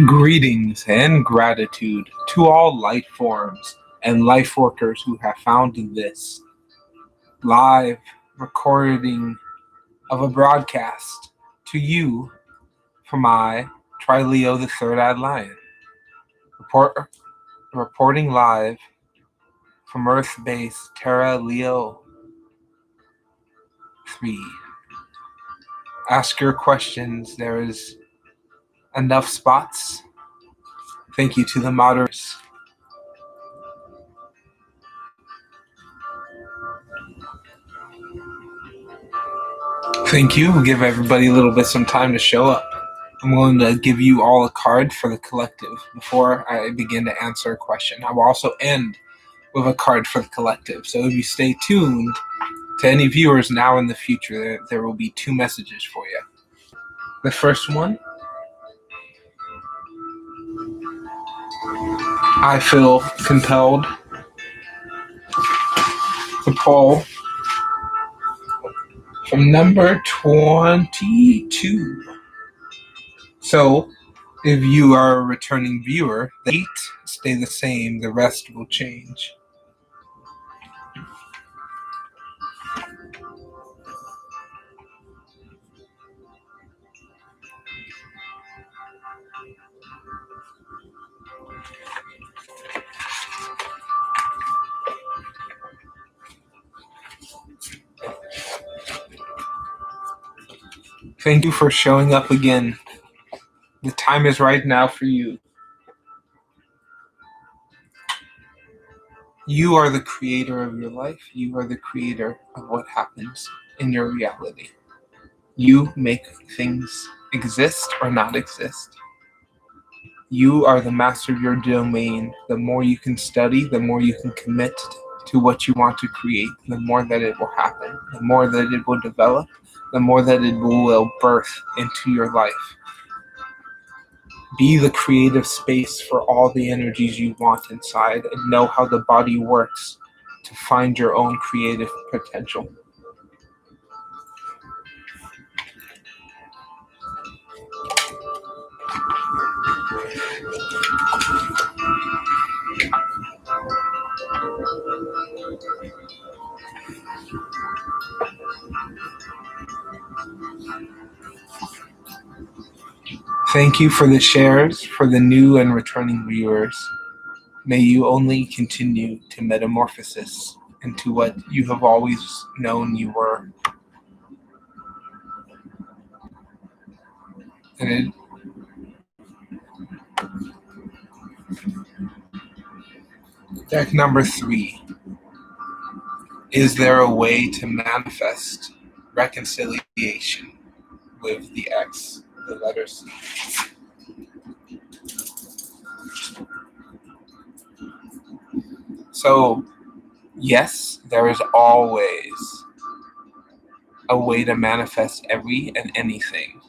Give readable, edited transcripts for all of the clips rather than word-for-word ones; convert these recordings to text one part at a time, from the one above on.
Greetings and gratitude to all life forms and life workers who have found this live recording of a broadcast to you from I, Trileo the Third-Eyed Lion, reporting live from Earth Base Terra Leo 3. Ask your questions. There is enough spots. Thank you to the moderators. Thank you. We'll give everybody a little bit some time to show up. I'm going to give you all a card for the collective before I begin to answer a question. I will also end with a card for the collective. So if you stay tuned to any viewers now in the future, there will be 2 messages for you. The first one, I feel compelled to pull from number 22. So, if you are a returning viewer, the 8 stay the same, the rest will change. Thank you for showing up again. The time is right now for you. You are the creator of your life. You are the creator of what happens in your reality. You make things exist or not exist. You are the master of your domain. The more you can study, the more you can commit to what you want to create, the more that it will happen, the more that it will develop, the more that it will birth into your life. Be the creative space for all the energies you want inside, and know how the body works to find your own creative potential. Thank you for the shares, for the new and returning viewers. May you only continue to metamorphosis into what you have always known you were. And deck number 3. Is there a way to manifest reconciliation with the X, the letter C? So, yes, there is always a way to manifest every and anything.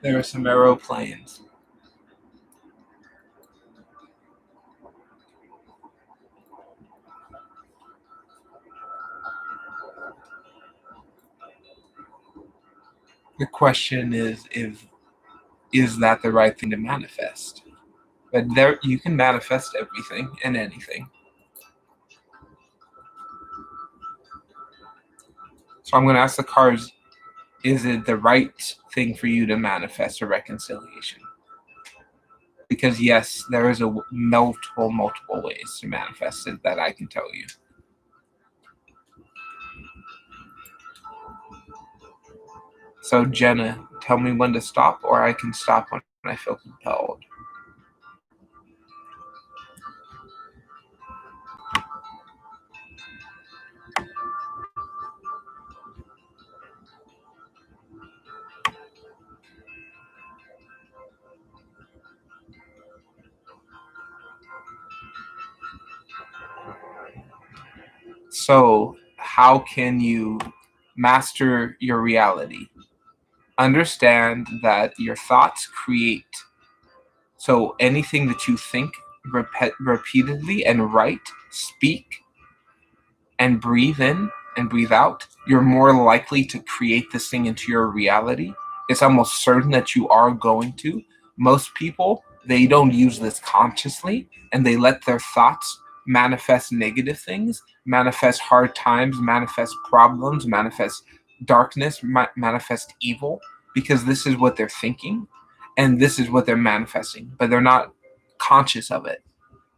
There are some aeroplanes. The question is that the right thing to manifest? But there, you can manifest everything and anything. So I'm going to ask the cards, is it the right thing for you to manifest a reconciliation? Because yes, there is a multiple ways to manifest it that I can tell you. So Jenna, tell me when to stop, or I can stop when I feel compelled. So how can you master your reality? Understand that your thoughts create. So anything that you think repeatedly and write, speak, and breathe in and breathe out, you're more likely to create this thing into your reality. It's almost certain that you are going to. Most people, they don't use this consciously, and they let their thoughts manifest negative things, manifest hard times, manifest problems, manifest darkness, manifest evil, because this is what they're thinking and this is what they're manifesting, but they're not conscious of it.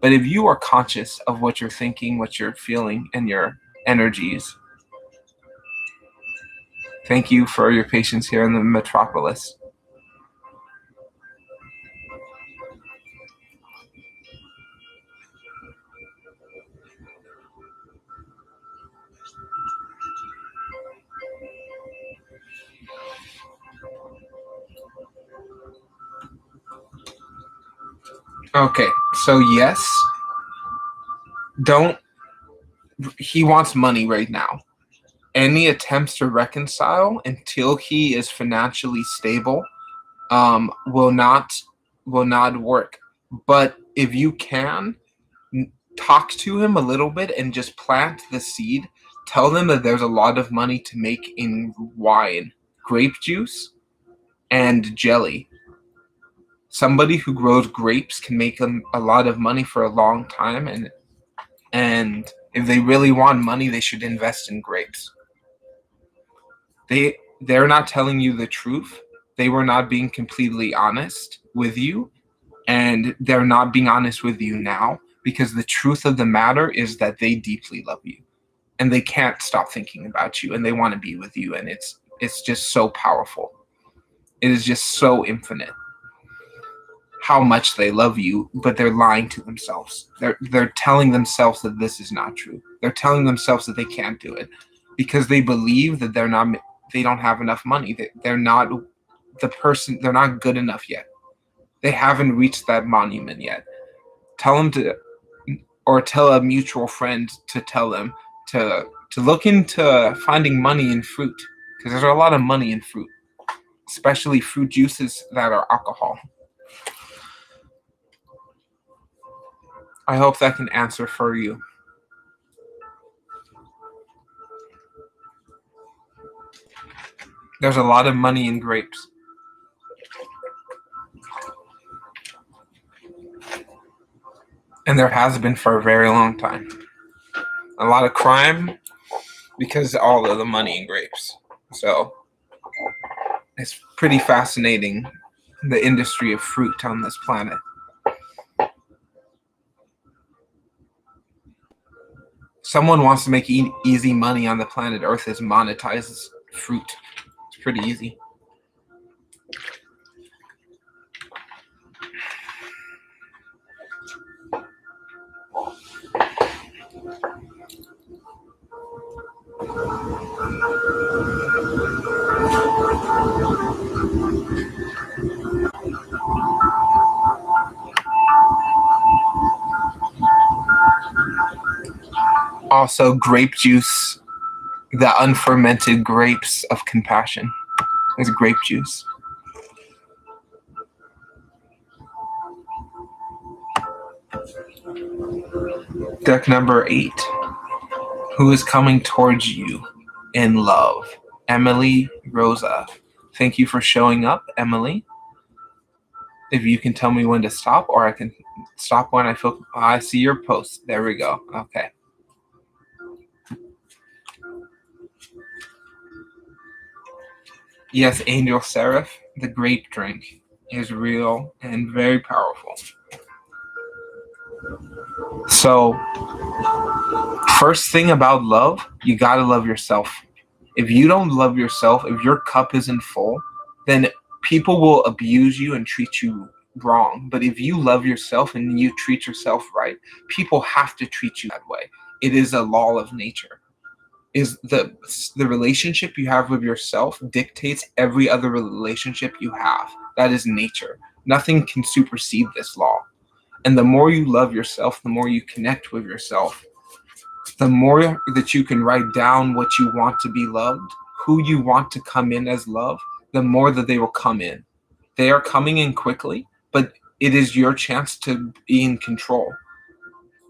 But if you are conscious of what you're thinking, what you're feeling, and your energies, thank you for your patience here in the metropolis. Okay, so yes, don't. He wants money right now. Any attempts to reconcile until he is financially stable will not work. But if you can talk to him a little bit and just plant the seed, tell them that there's a lot of money to make in wine, grape juice, and jelly. Somebody who grows grapes can make a lot of money for a long time, and if they really want money, they should invest in grapes. They're not telling you the truth. They were not being completely honest with you, and they're not being honest with you now, because the truth of the matter is that they deeply love you and they can't stop thinking about you and they want to be with you, and it's just so powerful. It is just so infinite how much they love you, but they're lying to themselves. They're telling themselves that this is not true. They're telling themselves that they can't do it because they believe that they don't have enough money. They're not they're not good enough yet. They haven't reached that monument yet. Tell them to, or tell a mutual friend to tell them to look into finding money in fruit, because there's a lot of money in fruit, especially fruit juices that are alcohol. I hope that can answer for you. There's a lot of money in grapes. And there has been for a very long time. A lot of crime because of all of the money in grapes. So it's pretty fascinating, the industry of fruit on this planet. Someone wants to make easy money on the planet Earth is monetizes fruit. It's pretty easy. Also, grape juice, the unfermented grapes of compassion, is grape juice. Deck number 8. Who is coming towards you in love? Emily Rosa. Thank you for showing up, Emily. If you can tell me when to stop, or I can stop when I feel. I see your post. There we go. Okay. Yes, Angel Seraph, the grape drink is real and very powerful. So, first thing about love, you gotta love yourself. If you don't love yourself, if your cup isn't full, then people will abuse you and treat you wrong. But if you love yourself and you treat yourself right, people have to treat you that way. It is a law of nature. Is the relationship you have with yourself dictates every other relationship you have. That is nature. Nothing can supersede this law. And the more you love yourself, the more you connect with yourself, The more that you can write down what you want to be loved, who you want to come in as love, the more that they will come in. They are coming in quickly, but it is your chance to be in control.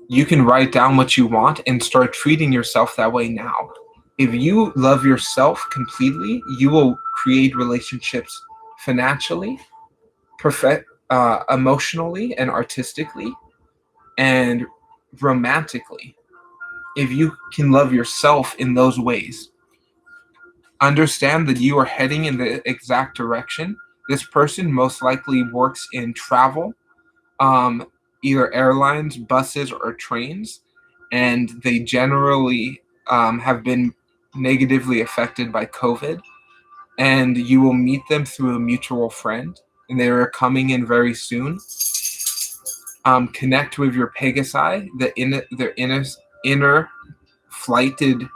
You can write down what you want and start treating yourself that way now. If you love yourself completely, you will create relationships financially, emotionally, and artistically, and romantically. If you can love yourself in those ways, understand that you are heading in the exact direction. This person most likely works in travel, um, either airlines, buses, or trains, and they generally have been negatively affected by COVID. And you will meet them through a mutual friend, and they are coming in very soon. Connect with your Pegasi, their inner flighted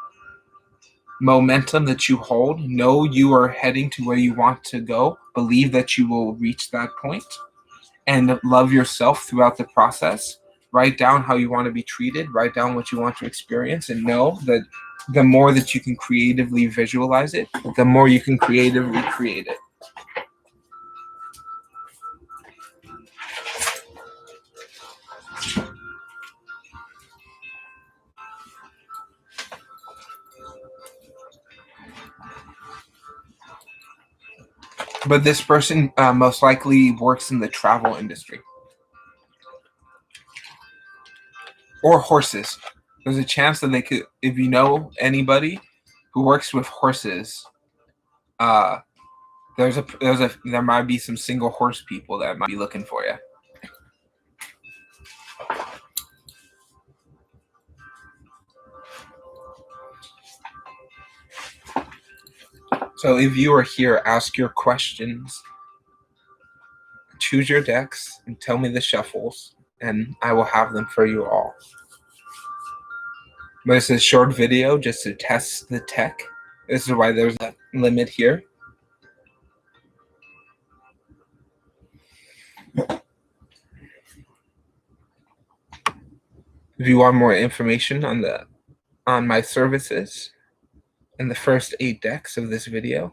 momentum that you hold. Know you are heading to where you want to go. Believe that you will reach that point, and love yourself throughout the process. Write down how you want to be treated. Write down what you want to experience, and know that the more that you can creatively visualize it, the more you can creatively create it. But this person most likely works in the travel industry. Or horses. There's a chance that they could, if you know anybody who works with horses, uh, there might be some single horse people that might be looking for you. So if you are here, ask your questions, choose your decks, and tell me the shuffles, and I will have them for you all. But it's a short video just to test the tech. This is why there's a limit here. If you want more information on my services and the first 8 decks of this video,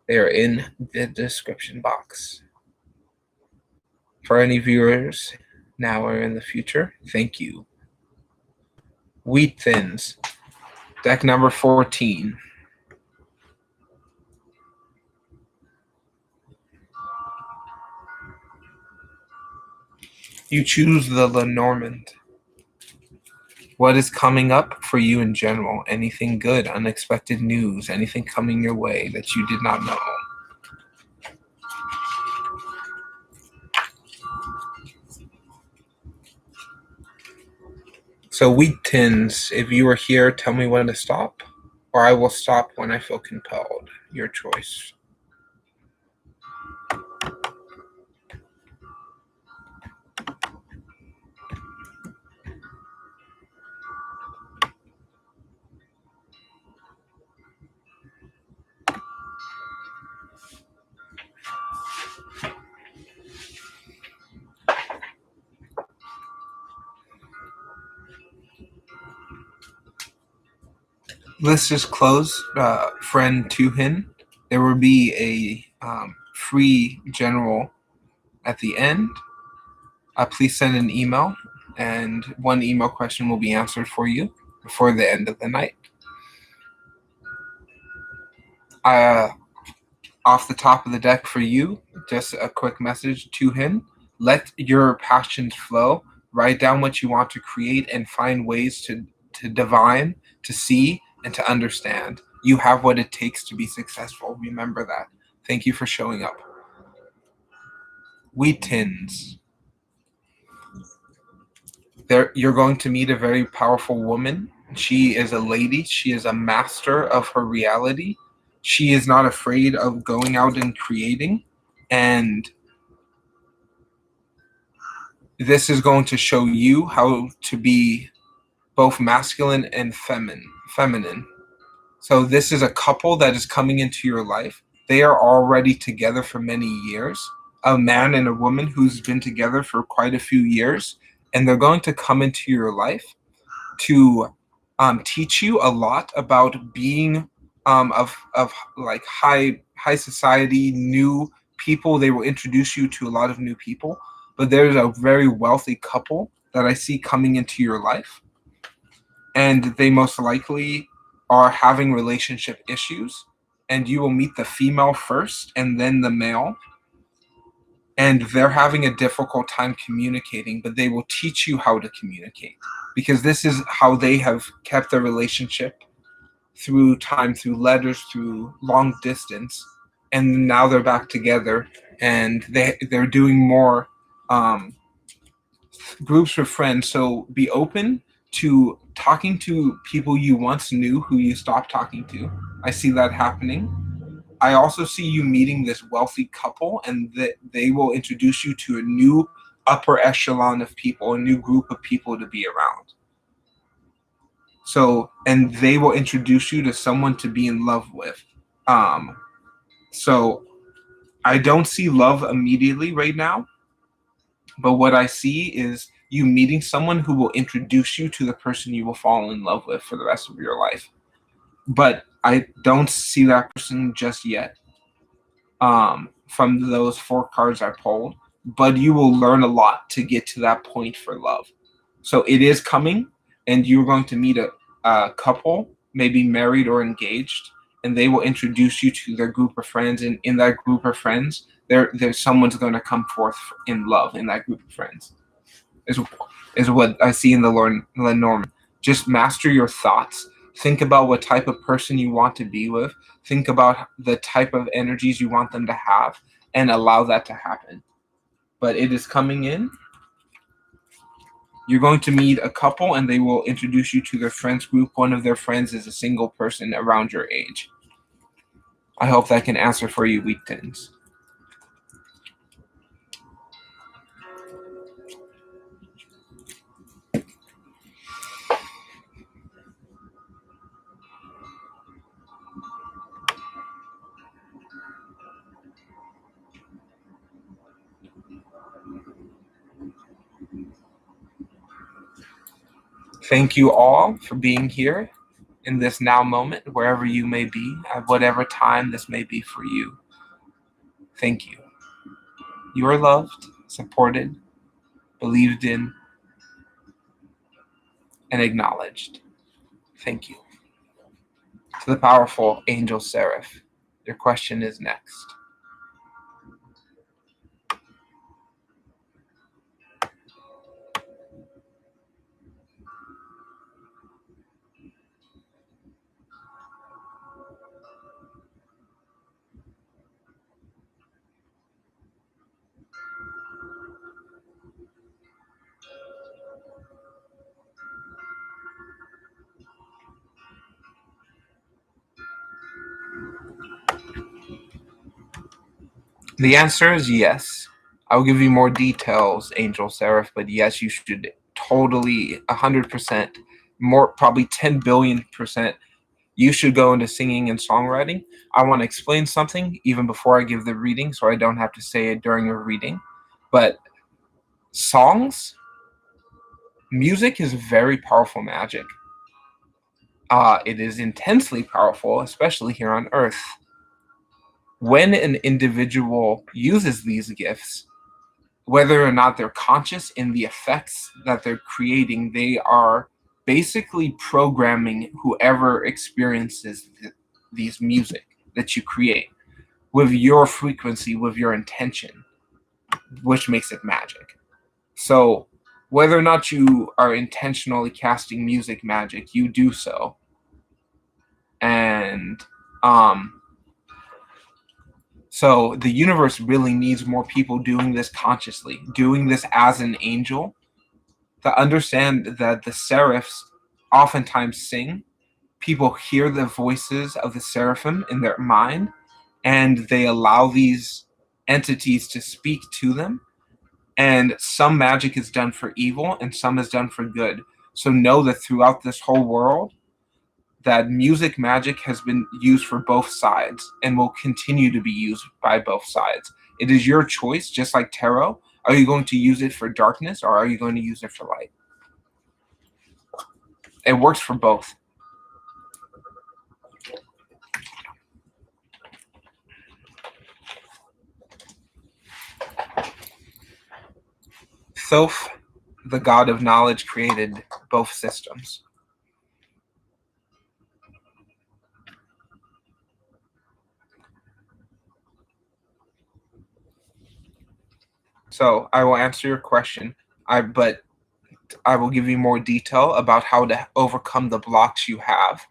they are in the description box. For any viewers now or in the future, thank you. Wheat Thins, deck number 14. You choose the Lenormand. What is coming up for you in general? Anything good, unexpected news, anything coming your way that you did not know? So Wheat Tins, if you are here, tell me when to stop, or I will stop when I feel compelled. Your choice. Let's just close, friend Tuhin. There will be a free general at the end. Please send an email, and one email question will be answered for you before the end of the night. Off the top of the deck for you, just a quick message to him. Let your passions flow. Write down what you want to create and find ways to divine, to see, and to understand. You have what it takes to be successful. Remember that. Thank you for showing up. Wheat Tins. You're going to meet a very powerful woman. She is a lady. She is a master of her reality. She is not afraid of going out and creating. And this is going to show you how to be both masculine and feminine. So this is a couple that is coming into your life. They are already together for many years. A man and a woman who's been together for quite a few years. And they're going to come into your life to teach you a lot about being of like high society, new people. They will introduce you to a lot of new people. But there's a very wealthy couple that I see coming into your life, and they most likely are having relationship issues. And you will meet the female first and then the male, and they're having a difficult time communicating, but they will teach you how to communicate because this is how they have kept their relationship through time, through letters, through long distance, and now they're back together, and they're doing more um, groups with friends. So be open to talking to people you once knew who you stopped talking to. I see that happening. I also see you meeting this wealthy couple, and that they will introduce you to a new upper echelon of people, a new group of people to be around. So, and they will introduce you to someone to be in love with. Um, so I don't see love immediately right now, but what I see is you meeting someone who will introduce you to the person you will fall in love with for the rest of your life. But I don't see that person just yet. From those four cards I pulled, but you will learn a lot to get to that point for love. So it is coming, and you're going to meet a couple, maybe married or engaged, and they will introduce you to their group of friends. And in that group of friends, there's someone's going to come forth in love in that group of friends. Is is what I see in the Lenormand. Just master your thoughts. Think about what type of person you want to be with. Think about the type of energies you want them to have, and allow that to happen. But it is coming in. You're going to meet a couple, and they will introduce you to their friends group. One of their friends is a single person around your age. I hope that can answer for you, weak tens. Thank you all for being here in this now moment, wherever you may be, at whatever time this may be for you. Thank you. You are loved, supported, believed in, and acknowledged. Thank you. To the powerful angel Seraph, your question is next. The answer is yes. I'll give you more details, Angel Seraph, but yes, you should totally 100%, more probably 10 billion%, you should go into singing and songwriting. I want to explain something even before I give the reading so I don't have to say it during a reading. But songs, music is very powerful magic. It is intensely powerful, especially here on Earth. When an individual uses these gifts, whether or not they're conscious in the effects that they're creating, they are basically programming whoever experiences these music that you create with your frequency, with your intention, which makes it magic. So whether or not you are intentionally casting music magic, you do so. And so the universe really needs more people doing this consciously, doing this as an angel, to understand that the seraphs oftentimes sing. People hear the voices of the seraphim in their mind, and they allow these entities to speak to them. And some magic is done for evil, and some is done for good. So know that throughout this whole world, that music magic has been used for both sides and will continue to be used by both sides. It is your choice, just like tarot. Are you going to use it for darkness, or are you going to use it for light? It works for both. Thoth, the god of knowledge, created both systems. So I will answer your question, but I will give you more detail about how to overcome the blocks you have.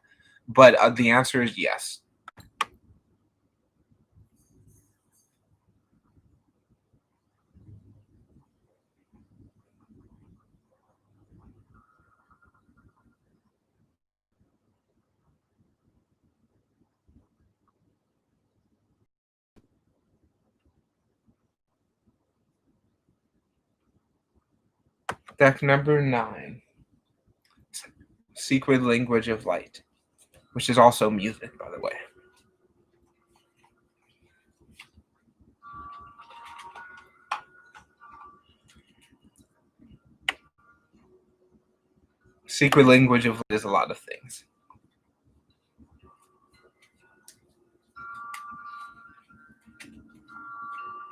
But the answer is yes. Deck number 9, Secret Language of Light, which is also music, by the way. Secret Language of Light is a lot of things.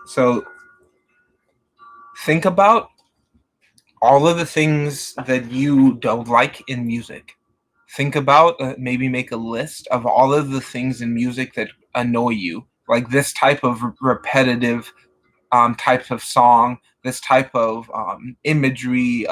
So think about all of the things that you don't like in music. Think about maybe make a list of all of the things in music that annoy you, like this type of repetitive types of song, this type of imagery,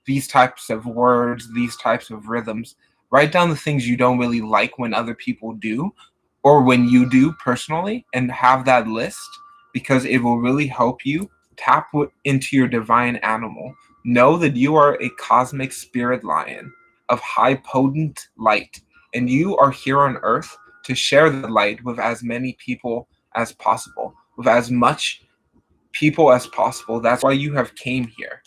these types of words, these types of rhythms. Write down the things you don't really like when other people do, or when you do personally, and have that list, because it will really help you tap into your divine animal. Know that you are a cosmic spirit lion of high potent light, and you are here on earth to share the light with as many people as possible, with as much people as possible. That's why you have came here,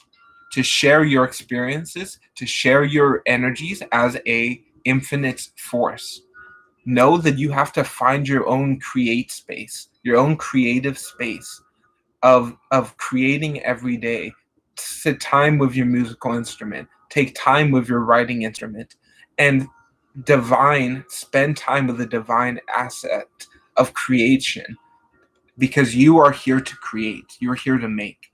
to share your experiences, to share your energies as a infinite force. Know that you have to find your own create space, your own creative space of creating every day. Sit time with your musical instrument, take time with your writing instrument, and spend time with the divine asset of creation, because you are here to create, you're here to make.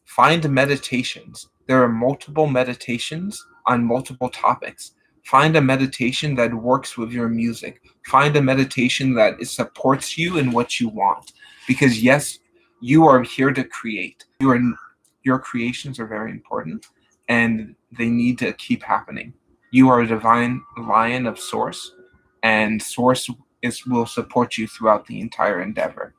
Find meditations. There are multiple meditations on multiple topics. Find a meditation that works with your music. Find a meditation that supports you in what you want. Because yes, you are here to create. Your creations are very important, and they need to keep happening. You are a divine lion of Source, and Source will support you throughout the entire endeavor.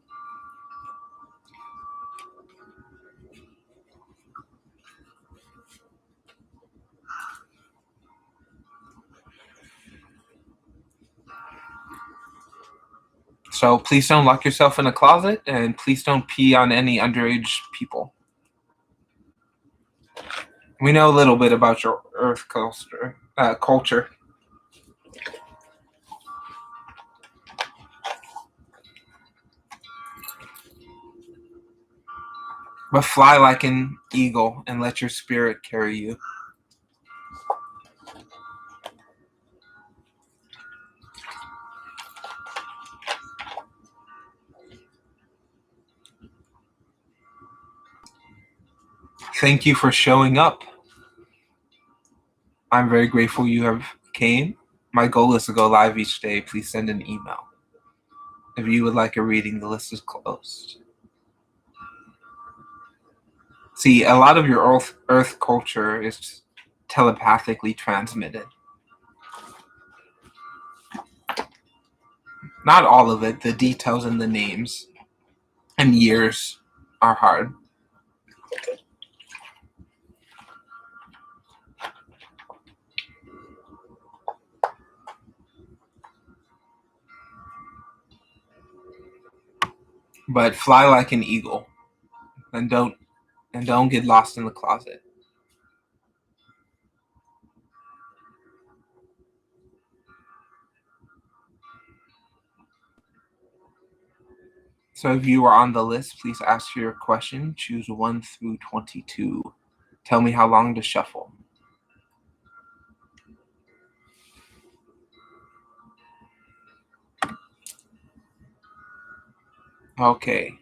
So please don't lock yourself in a closet, and please don't pee on any underage people. We know a little bit about your Earth culture. But fly like an eagle and let your spirit carry you. Thank you for showing up. I'm very grateful you have came. My goal is to go live each day. Please send an email. If you would like a reading, the list is closed. See, a lot of your Earth culture is telepathically transmitted. Not all of it. The details and the names and years are hard. But fly like an eagle, and don't get lost in the closet. So if you are on the list, please ask your question. Choose 1 through 22. Tell me how long to shuffle. Okay.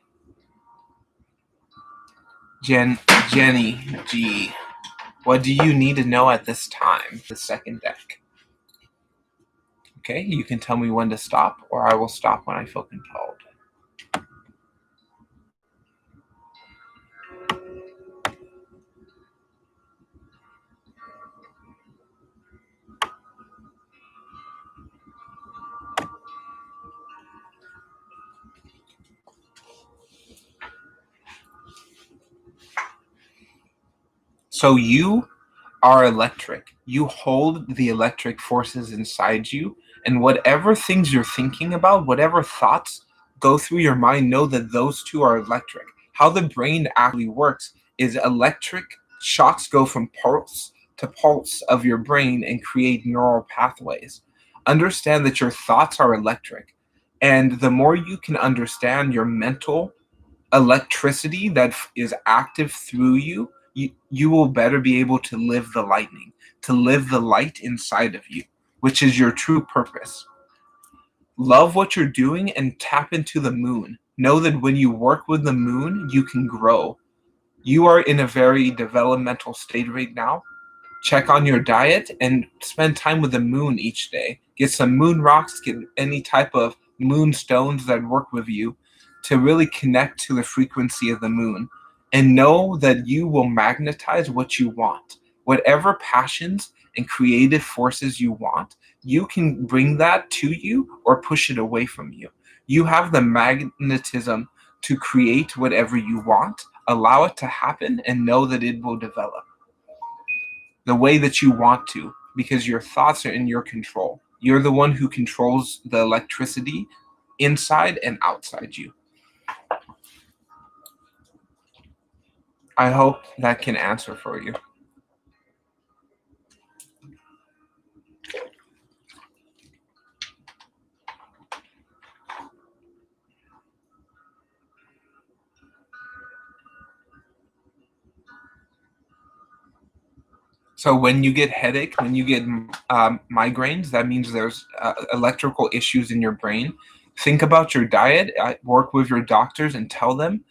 Jenny G. What do you need to know at this time? The second deck. Okay, you can tell me when to stop, or I will stop when I feel compelled. So you are electric. You hold the electric forces inside you, and whatever things you're thinking about, whatever thoughts go through your mind, know that those two are electric. How the brain actually works is electric shocks go from pulse to pulse of your brain and create neural pathways. Understand that your thoughts are electric, and the more you can understand your mental electricity that is active through you, you will better be able to live the lightning, to live the light inside of you, which is your true purpose. Love what you're doing and tap into the moon. Know that when you work with the moon, you can grow. You are in a very developmental state right now. Check on your diet and spend time with the moon each day. Get some moon rocks, get any type of moon stones that work with you to really connect to the frequency of the moon. And know that you will magnetize what you want. Whatever passions and creative forces you want, you can bring that to you or push it away from you. You have the magnetism to create whatever you want, allow it to happen, and know that it will develop the way that you want to, because your thoughts are in your control. You're the one who controls the electricity inside and outside you. I hope that can answer for you. So when you get headache, when you get migraines, that means there's electrical issues in your brain. Think about your diet. Work with your doctors and tell them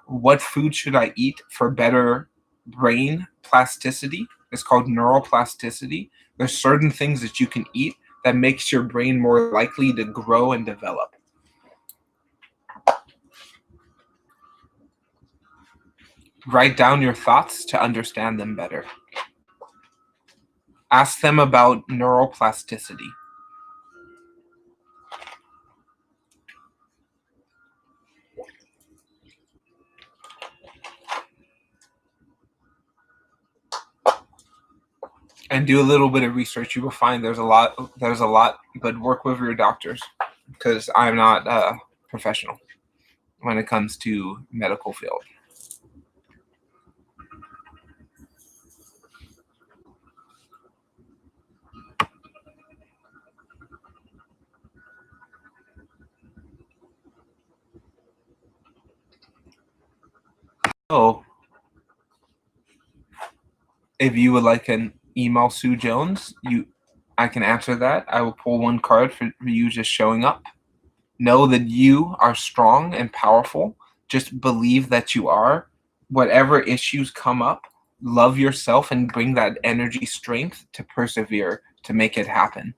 what food should I eat for better brain plasticity. It's called neuroplasticity. There's certain things that you can eat that makes your brain more likely to grow and develop. Write down your thoughts to understand them better. Ask them about neuroplasticity. And do a little bit of research. You will find there's a lot, but work with your doctors, because I'm not a professional when it comes to medical field. So if you would like an email Sue Jones, I can answer that. I will pull one card for you just showing up. Know that you are strong and powerful. Just believe that you are. Whatever issues come up, love yourself and bring that energy strength to persevere, to make it happen.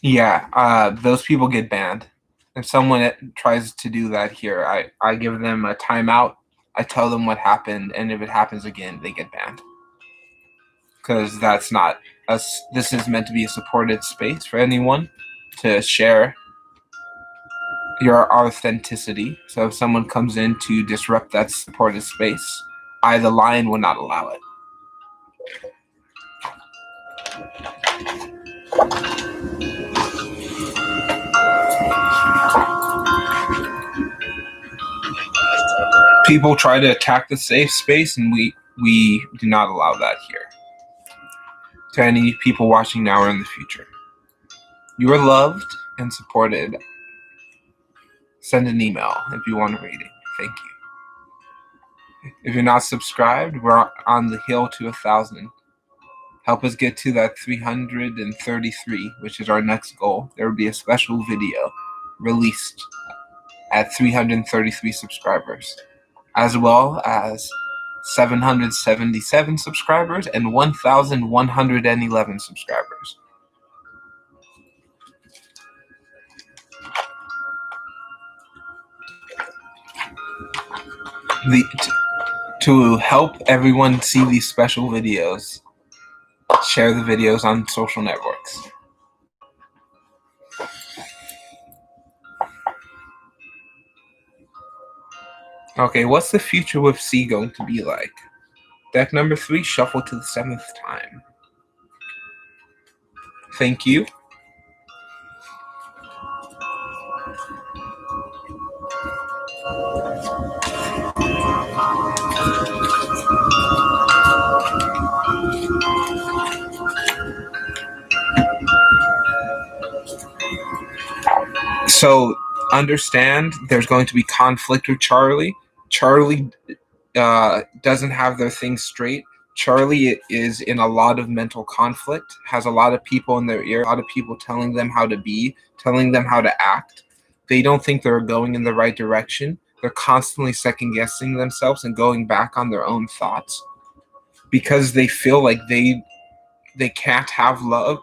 Yeah, those people get banned. If someone tries to do that here, I give them a timeout. I tell them what happened, and if it happens again, they get banned. Because that's not us. This is meant to be a supported space for anyone to share your authenticity. So if someone comes in to disrupt that supported space, I, the lion, will not allow it. People try to attack the safe space, and we do not allow that here. To any people watching now or in the future, you are loved and supported. Send an email if you want a reading. Thank you. If you're not subscribed, we're on the hill to 1,000. Help us get to that 333, which is our next goal. There will be a special video released at 333 subscribers, as well as 777 subscribers and 1,111 subscribers. To help everyone see these special videos, share the videos on social networks. Okay, what's the future with C going to be like? Deck number 3, shuffle to the 7th time. Thank you. So understand there's going to be conflict with Charlie. Charlie doesn't have their things straight. Charlie is in a lot of mental conflict, has a lot of people in their ear, a lot of people telling them how to be, telling them how to act. They don't think they're going in the right direction. They're constantly second guessing themselves and going back on their own thoughts because they feel like they can't have love,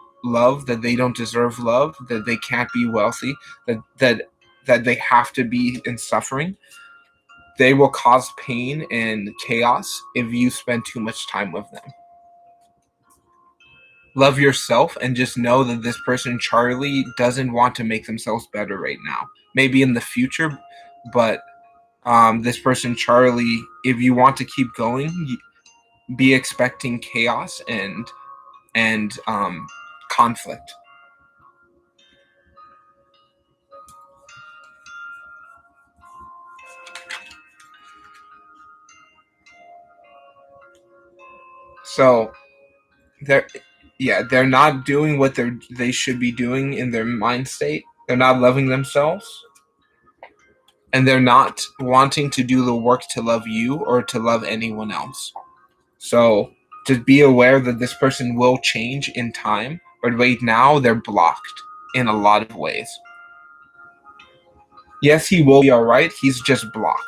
that they don't deserve love, that they can't be wealthy, that they have to be in suffering. They will cause pain and chaos if you spend too much time with them. Love yourself and just know that this person, Charlie, doesn't want to make themselves better right now. Maybe in the future, but this person, Charlie, if you want to keep going, be expecting chaos and conflict. So they're not doing what they should be doing in their mind state. They're not loving themselves, and they're not wanting to do the work to love you or to love anyone else. So just be aware that this person will change in time, but right now they're blocked in a lot of ways. Yes, he will be all right. He's just blocked.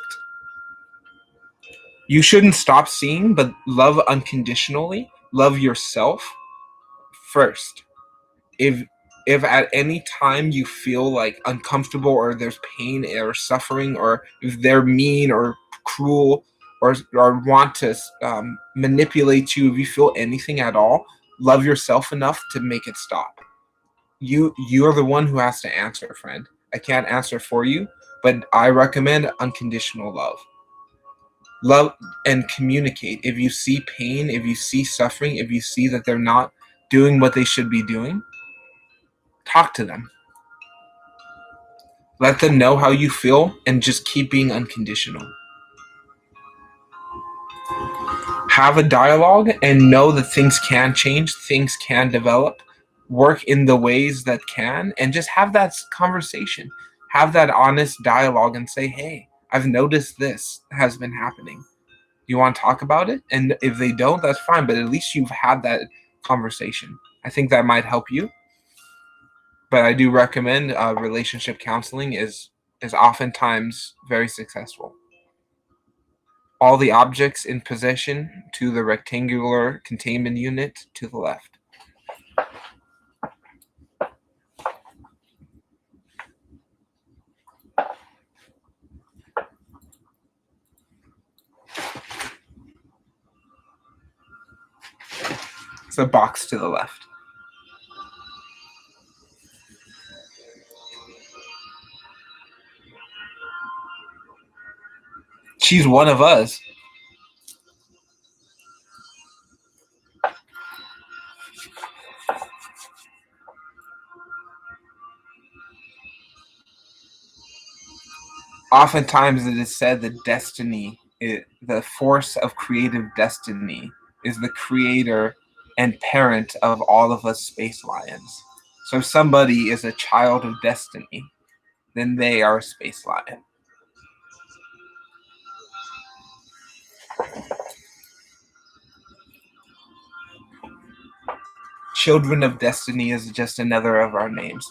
You shouldn't stop seeing, but love unconditionally. Love yourself first. If at any time you feel like uncomfortable or there's pain or suffering, or if they're mean or cruel or want to manipulate you, if you feel anything at all, love yourself enough to make it stop. You're the one who has to answer, friend. I can't answer for you, but I recommend unconditional love. Love and communicate. If you see pain, if you see suffering, if you see that they're not doing what they should be doing, talk to them. Let them know how you feel and just keep being unconditional. Have a dialogue and know that things can change, things can develop. Work in the ways that can, and just have that conversation. Have that honest dialogue and say, hey, I've noticed this has been happening. You want to talk about it? And if they don't, that's fine, but at least you've had that conversation. I think that might help you. But I do recommend relationship counseling is oftentimes very successful. All the objects in position to the rectangular containment unit to the left. It's a box to the left. She's one of us. Oftentimes it is said that destiny, the force of creative destiny, is the creator and parent of all of us space lions. So if somebody is a child of destiny, then they are a space lion. children of destiny is just another of our names.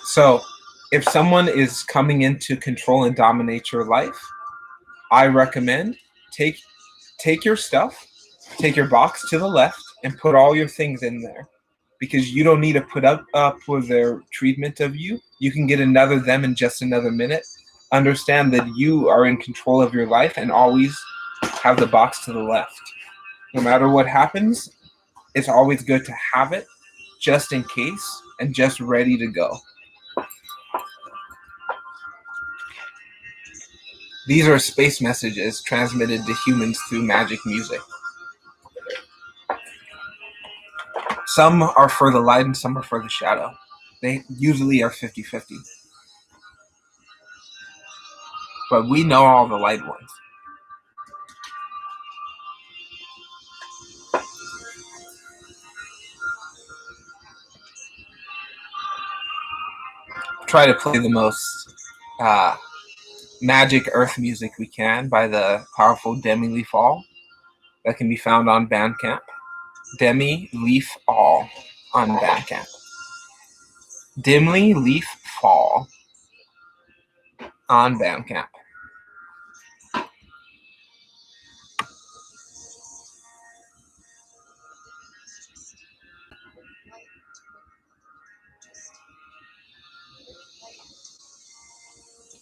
So, if someone is coming in to control and dominate your life, I recommend take your stuff, take your box to the left, and put all your things in there, because you don't need to put up with their treatment of you. You can get another them in just another minute. Understand that you are in control of your life, and always have the box to the left. No matter what happens, it's always good to have it just in case and just ready to go. These are space messages transmitted to humans through magic music. Some are for the light and some are for the shadow. They usually are 50-50. But we know all the light ones. Try to play the most magic earth music we can by the powerful Demi Leaf All that can be found on Bandcamp. Demi Leaf All on Bandcamp. Dimly Leaf Fall on Bandcamp.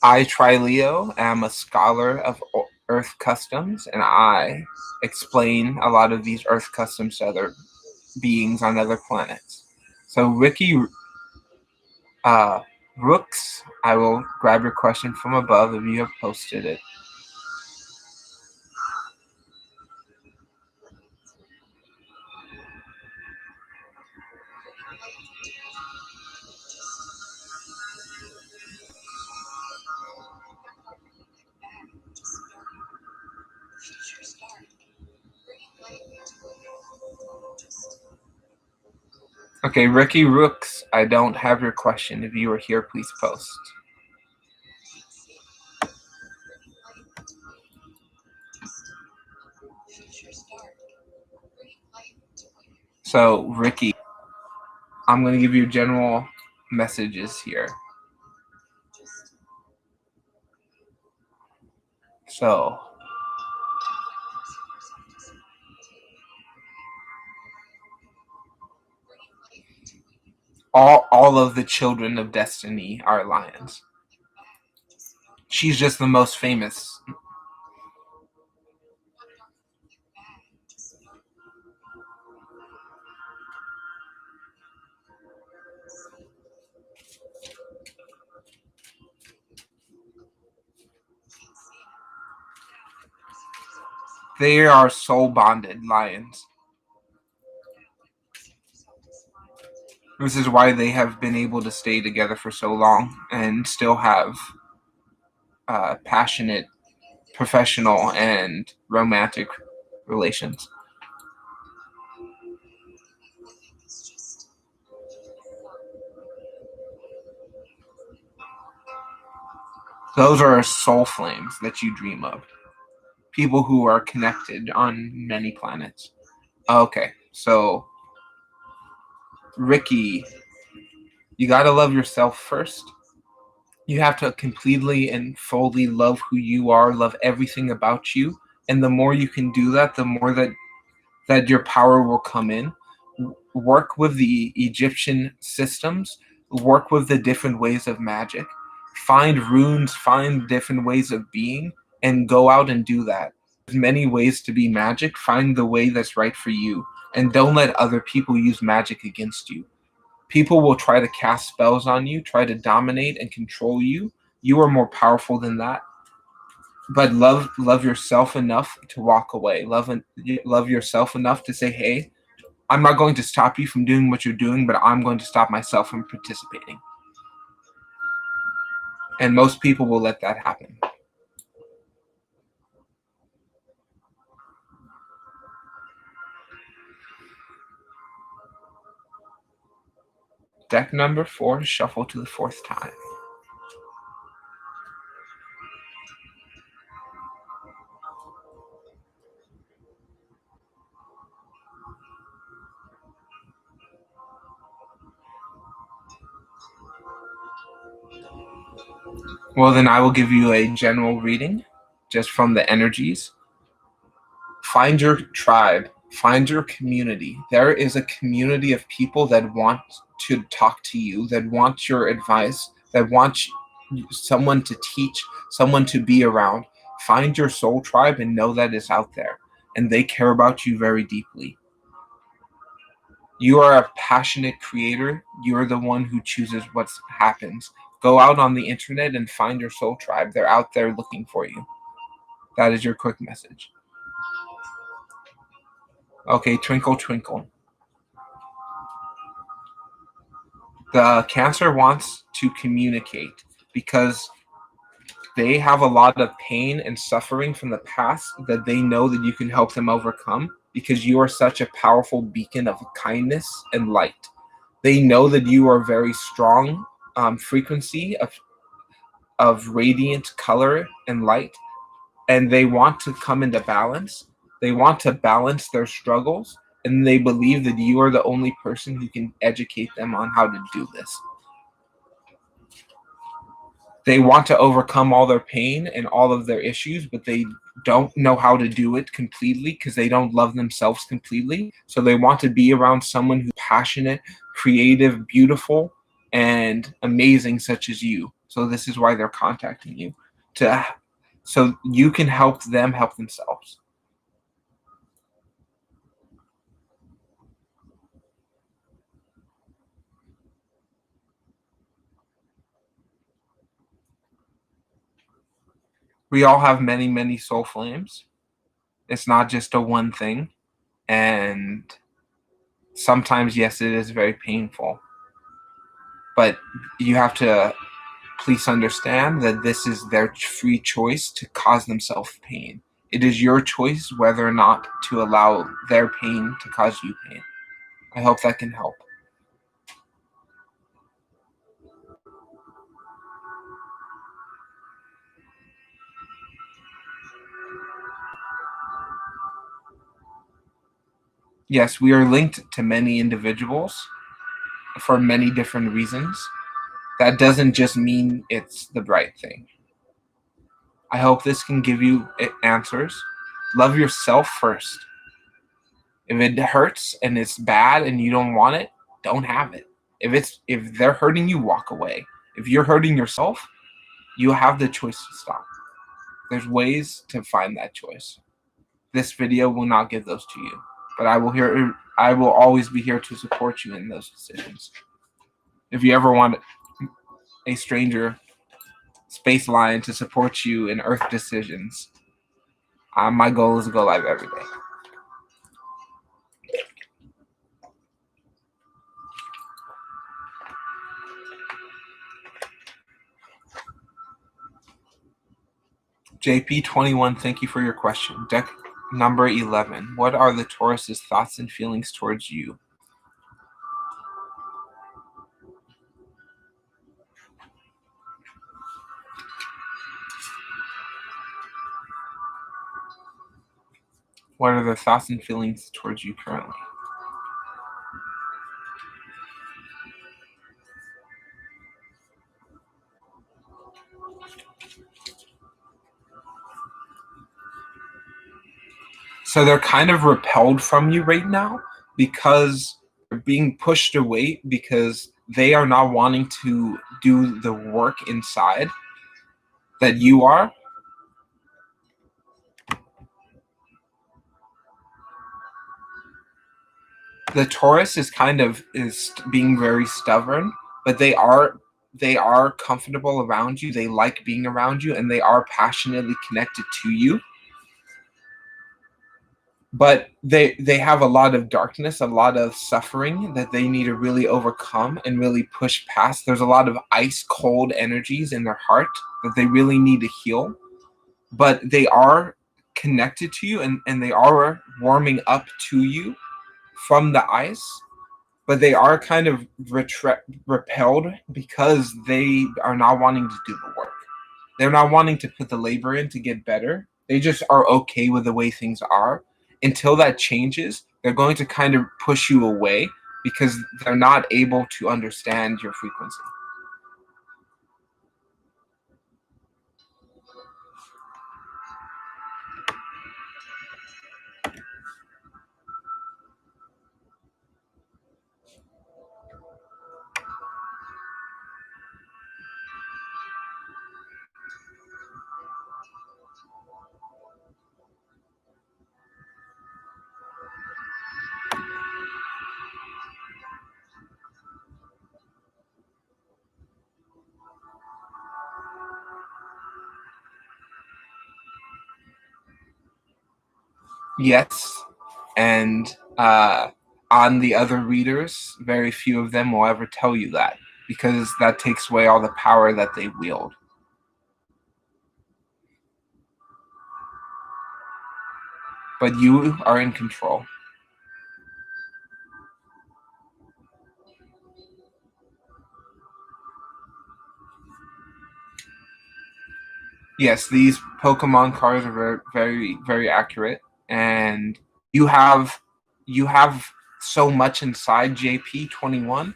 I, Trileo, am a scholar of Earth customs, and I explain a lot of these Earth customs to other beings on other planets. So, Ricky Rooks, I will grab your question from above if you have posted it. Okay, Ricky Rooks, I don't have your question. If you are here, please post. So, Ricky, I'm going to give you general messages here. So, all of the children of destiny are lions. She's just the most famous. They are soul bonded lions. This is why they have been able to stay together for so long and still have passionate, professional, and romantic relations. Those are soul flames that you dream of. People who are connected on many planets. Okay, so Ricky, you gotta love yourself first. You have to completely and fully love who you are, love everything about you. And the more you can do that, the more that your power will come in. Work with the Egyptian systems, work with the different ways of magic, find runes, find different ways of being, and go out and do that. There's many ways to be magic. Find the way that's right for you, and don't let other people use magic against you. People will try to cast spells on you, try to dominate and control you. You are more powerful than that. But love yourself enough to walk away. Love yourself enough to say, "Hey, I'm not going to stop you from doing what you're doing, but I'm going to stop myself from participating." And most people will let that happen. Deck number 4, shuffle to the 4th time. Well, then I will give you a general reading just from the energies. Find your tribe. Find your community. There is a community of people that want to talk to you, that want your advice, that want someone to teach, someone to be around. Find your soul tribe and know that it's out there, and they care about you very deeply. You are a passionate creator. You're the one who chooses what happens. Go out on the internet and find your soul tribe. They're out there looking for you. That is your quick message. Okay, twinkle, twinkle. The Cancer wants to communicate because they have a lot of pain and suffering from the past that they know that you can help them overcome because you are such a powerful beacon of kindness and light. They know that you are very strong frequency of radiant color and light, and they want to come into balance. They want to balance their struggles, and they believe that you are the only person who can educate them on how to do this. They want to overcome all their pain and all of their issues, but they don't know how to do it completely because they don't love themselves completely. So they want to be around someone who's passionate, creative, beautiful, and amazing, such as you. So this is why they're contacting you, so you can help them help themselves. We all have many, many soul flames. It's not just a one thing. And sometimes, yes, it is very painful. But you have to please understand that this is their free choice to cause themselves pain. It is your choice whether or not to allow their pain to cause you pain. I hope that can help. Yes, we are linked to many individuals for many different reasons. That doesn't just mean it's the right thing. I hope this can give you answers. Love yourself first. If it hurts and it's bad and you don't want it, don't have it. If they're hurting you, walk away. If you're hurting yourself, you have the choice to stop. There's ways to find that choice. This video will not give those to you, but I will always be here to support you in those decisions. If you ever want a stranger space line to support you in Earth decisions, my goal is to go live every day. JP21, thank you for your question. Deck number 11. What are the Taurus's thoughts and feelings towards you? What are their thoughts and feelings towards you currently? So they're kind of repelled from you right now because they're being pushed away because they are not wanting to do the work inside that you are. The Taurus is being very stubborn, but they are comfortable around you. They like being around you, and they are passionately connected to you. But they have a lot of darkness, a lot of suffering that they need to really overcome and really push past. There's a lot of ice cold energies in their heart that they really need to heal. But they are connected to you, and they are warming up to you from the ice. but they are kind of repelled because they are not wanting to do the work. They're not wanting to put the labor in to get better. They just are okay with the way things are. Until that changes, they're going to kind of push you away because they're not able to understand your frequency. Yes, and on the other readers, very few of them will ever tell you that because that takes away all the power that they wield. But you are in control. Yes, these Pokemon cards are very, very, very accurate, and you have so much inside JP21.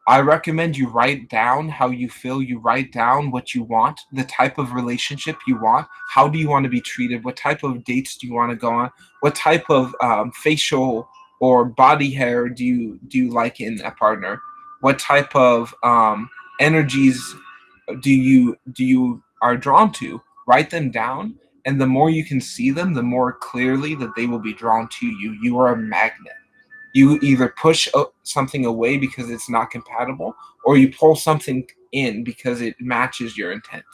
I recommend you write down how you feel. You write down what you want, the type of relationship you want. How do you want to be treated? What type of dates do you want to go on? What type of facial or body hair do you like in a partner? What type of energies do you are drawn to? Write them down, and the more you can see them, the more clearly that they will be drawn to you. You are a magnet. You either push something away because it's not compatible, or you pull something in because it matches your intent.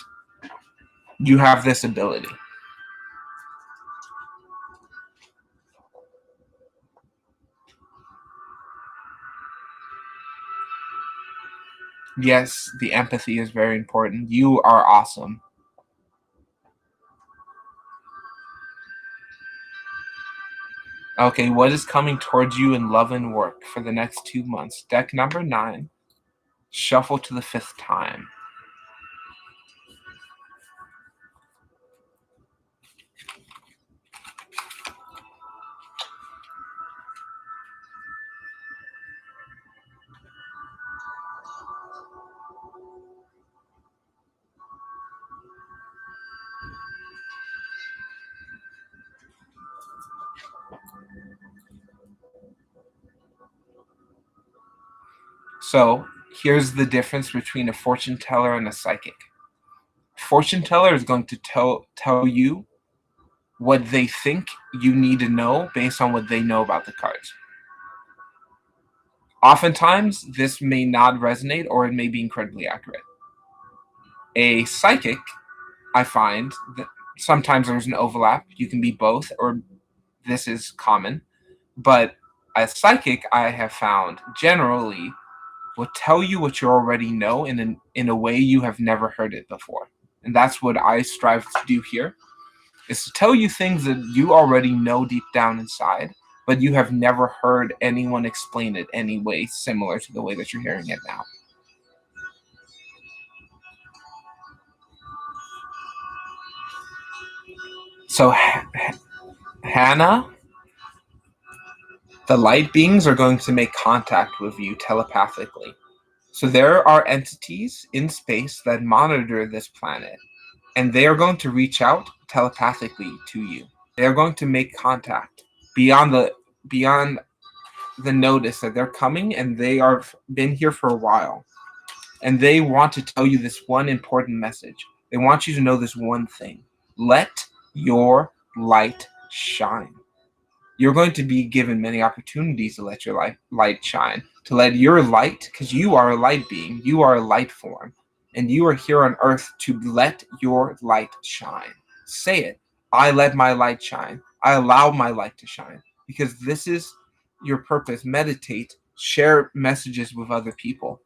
You have this ability. Yes, the empathy is very important. You are awesome. Okay, what is coming towards you in love and work for the next 2 months? Deck number 9. Shuffle to the 5th time. So here's the difference between a fortune teller and a psychic. Fortune teller is going to tell you what they think you need to know based on what they know about the cards. Oftentimes, this may not resonate or it may be incredibly accurate. A psychic, I find that sometimes there's an overlap. You can be both, or this is common. But a psychic, I have found generally will tell you what you already know in a way you have never heard it before. And that's what I strive to do here, is to tell you things that you already know deep down inside, but you have never heard anyone explain it any way similar to the way that you're hearing it now. So, Hannah, the light beings are going to make contact with you telepathically. So, there are entities in space that monitor this planet, and they are going to reach out telepathically to you. They are going to make contact beyond the notice that they're coming, and they are been here for a while, and they want to tell you this one important message. They want you to know this one thing: let your light shine. You're going to be given many opportunities to let your light shine, to let your light, because you are a light being, you are a light form, and you are here on earth to let your light shine. Say it. I let my light shine. I allow my light to shine, because this is your purpose. Meditate, share messages with other people,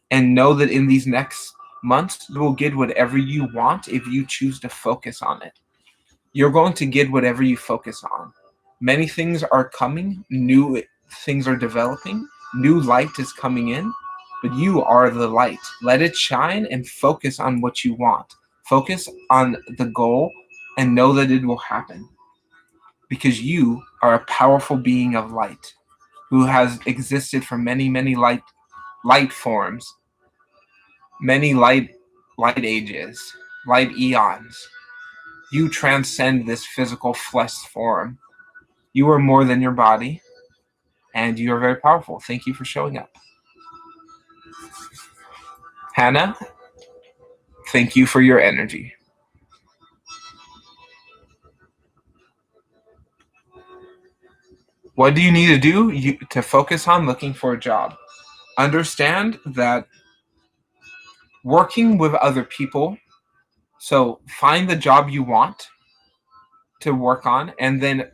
and know that in these next months, you will get whatever you want if you choose to focus on it. You're going to get whatever you focus on. Many things are coming, new things are developing, New light is coming in, but you are the light. Let it shine and focus on what you want. Focus on the goal and know that it will happen, because you are a powerful being of light who has existed for many, many light forms, many light ages, light eons. You transcend this physical flesh form. You are more than your body, and you are very powerful. Thank you for showing up. Hannah, thank you for your energy. What do you need to do to focus on looking for a job? Understand that working with other people, so find the job you want to work on, and then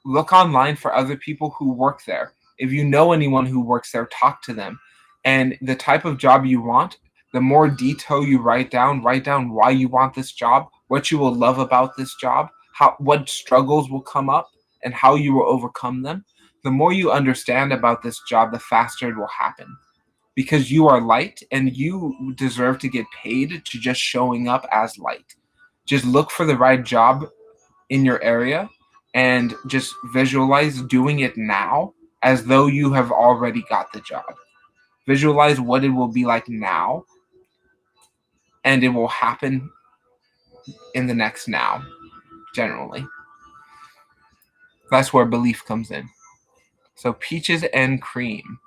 look online for other people who work there. If you know anyone who works there, talk to them. And the type of job you want, the more detail you write down why you want this job, what you will love about this job, what struggles will come up, and how you will overcome them. The more you understand about this job, the faster it will happen. Because you are light and you deserve to get paid to just showing up as light. Just look for the right job in your area and just visualize doing it now as though you have already got the job. Visualize what it will be like now, and it will happen in the next now, generally. That's where belief comes in. So peaches and cream.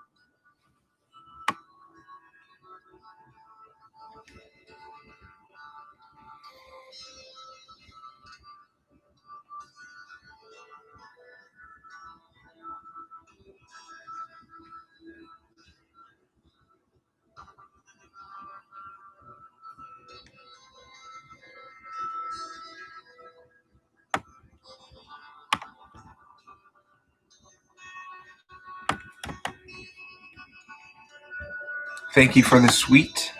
Thank you for the sweet,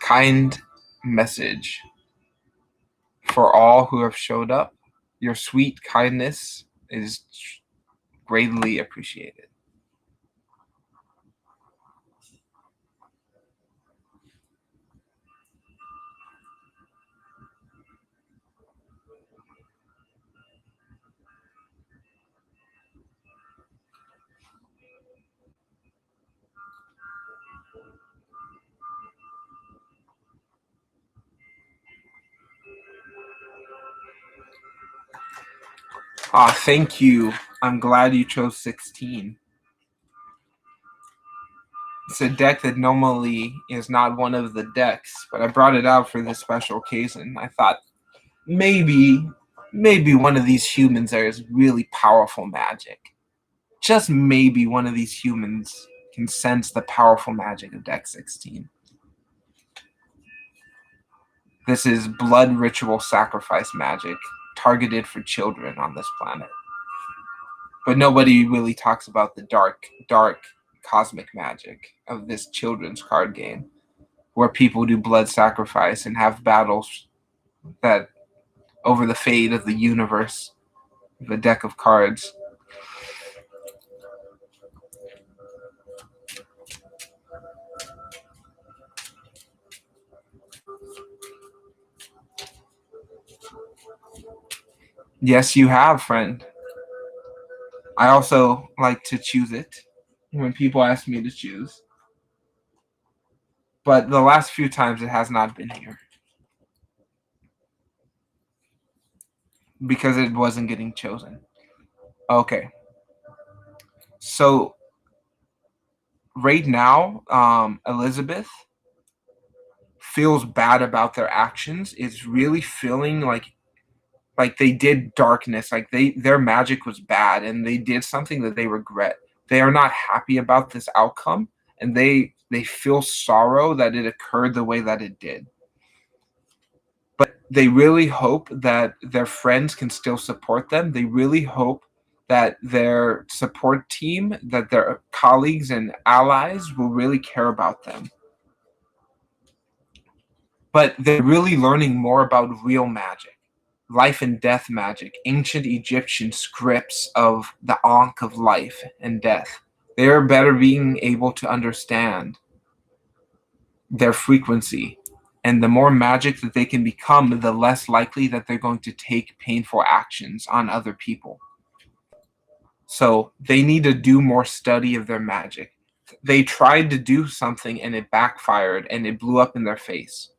kind message. For all who have showed up, your sweet kindness is greatly appreciated. Thank you. I'm glad you chose 16. It's a deck that normally is not one of the decks, but I brought it out for this special occasion. I thought maybe one of these humans there is really powerful magic. Just maybe one of these humans can sense the powerful magic of deck 16. This is blood ritual sacrifice magic targeted for children on this planet. But nobody really talks about the dark cosmic magic of this children's card game, where people do blood sacrifice and have battles that over the fate of the universe of a deck of cards. Yes, you have, friend. I also like to choose it when people ask me to choose. But the last few times it has not been here. Because it wasn't getting chosen. Okay. So right now, Elizabeth feels bad about their actions. Is really feeling like they did darkness, like their magic was bad and they did something that they regret. They are not happy about this outcome, and they feel sorrow that it occurred the way that it did. But they really hope that their friends can still support them. They really hope that their support team, that their colleagues and allies will really care about them. But they're really learning more about real magic. life and death magic, ancient Egyptian scripts of the Ankh of life and death. They are better being able to understand their frequency. And the more magic that they can become, the less likely that they're going to take painful actions on other people. So they need to do more study of their magic. They tried to do something and it backfired and it blew up in their face.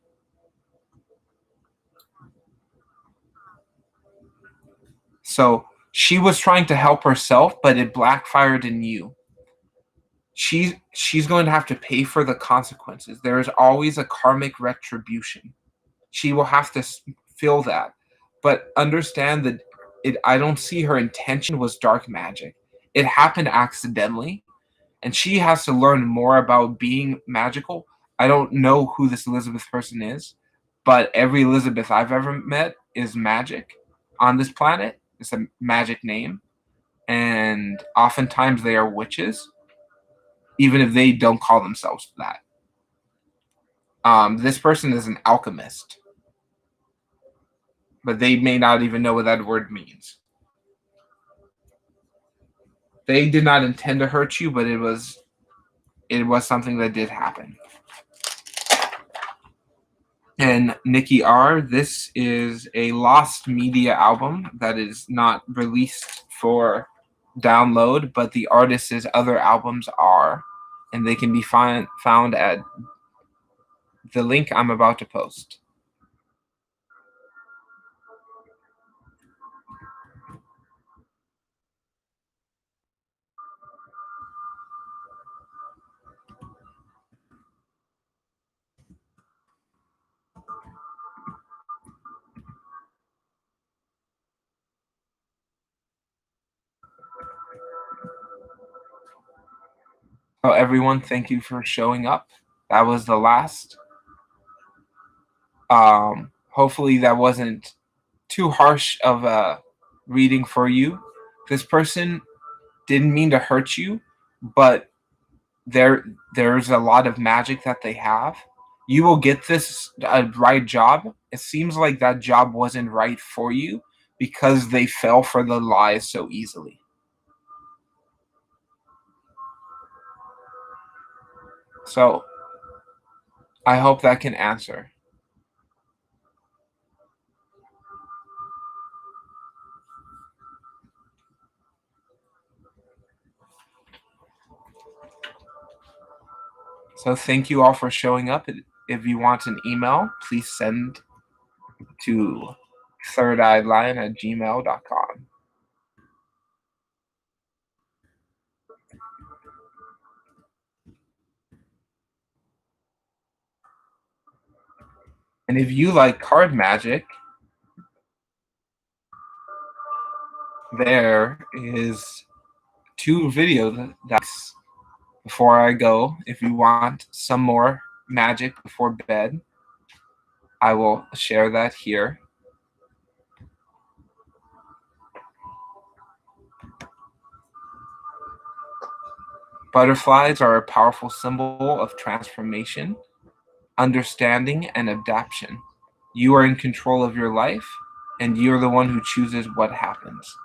So she was trying to help herself, but it backfired in you. She's going to have to pay for the consequences. There is always a karmic retribution. She will have to feel that, but understand that I don't see her intention was dark magic. It happened accidentally, and she has to learn more about being magical. I don't know who this Elizabeth person is, but every Elizabeth I've ever met is magic on this planet. It's a magic name, and oftentimes they are witches, even if they don't call themselves that. This person is an alchemist, but they may not even know what that word means. They did not intend to hurt you, but it was something that did happen. And Nikki R, this is a lost media album that is not released for download, but the artist's other albums are, and they can be found at the link I'm about to post. So everyone, thank you for showing up. That was the last. Hopefully that wasn't too harsh of a reading for you. This person didn't mean to hurt you, but there's a lot of magic that they have. You will get this right job. It seems like that job wasn't right for you because they fell for the lies so easily. So I hope that can answer. So thank you all for showing up. If you want an email, please send to thirdeyelion@gmail.com. And if you like card magic, there is 2 videos that's before I go. If you want some more magic before bed, I will share that here. Butterflies are a powerful symbol of transformation, understanding, and adaptation. You are in control of your life, and you're the one who chooses what happens.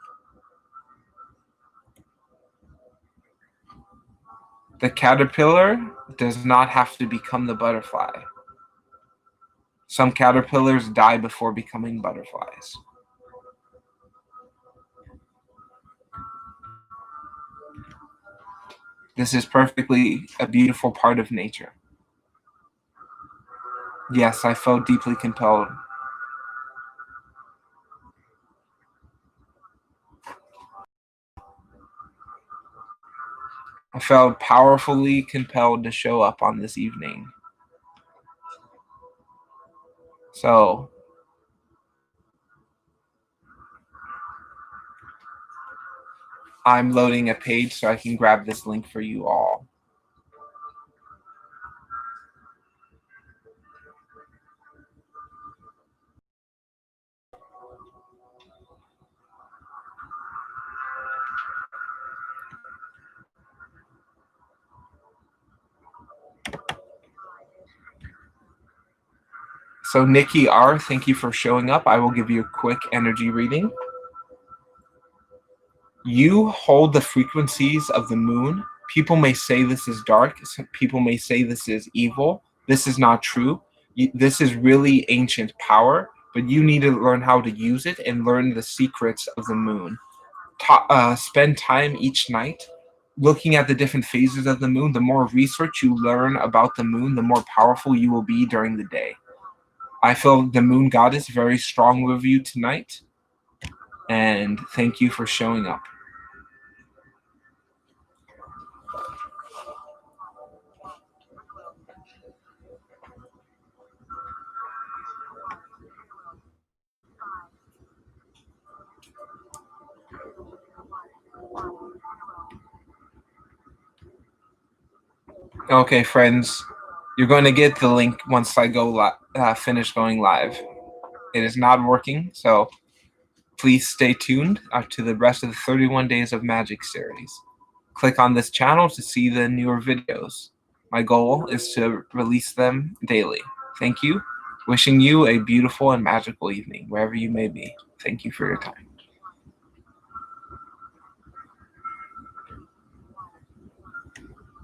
The caterpillar does not have to become the butterfly. Some caterpillars die before becoming butterflies. This is perfectly a beautiful part of nature. Yes, I felt deeply compelled. I felt powerfully compelled to show up on this evening. So I'm loading a page so I can grab this link for you all. So Nikki R, thank you for showing up. I will give you a quick energy reading. You hold the frequencies of the moon. People may say this is dark. People may say this is evil. This is not true. This is really ancient power, but you need to learn how to use it and learn the secrets of the moon. Spend time each night looking at the different phases of the moon. The more research you learn about the moon, the more powerful you will be during the day. I feel the moon goddess very strong with you tonight, and thank you for showing up. Okay, friends, you're going to get the link once I go finish going live. It is not working, so please stay tuned to the rest of the 31 Days of Magic series. Click on this channel to see the newer videos. My goal is to release them daily. Thank you. Wishing you a beautiful and magical evening, wherever you may be. Thank you for your time.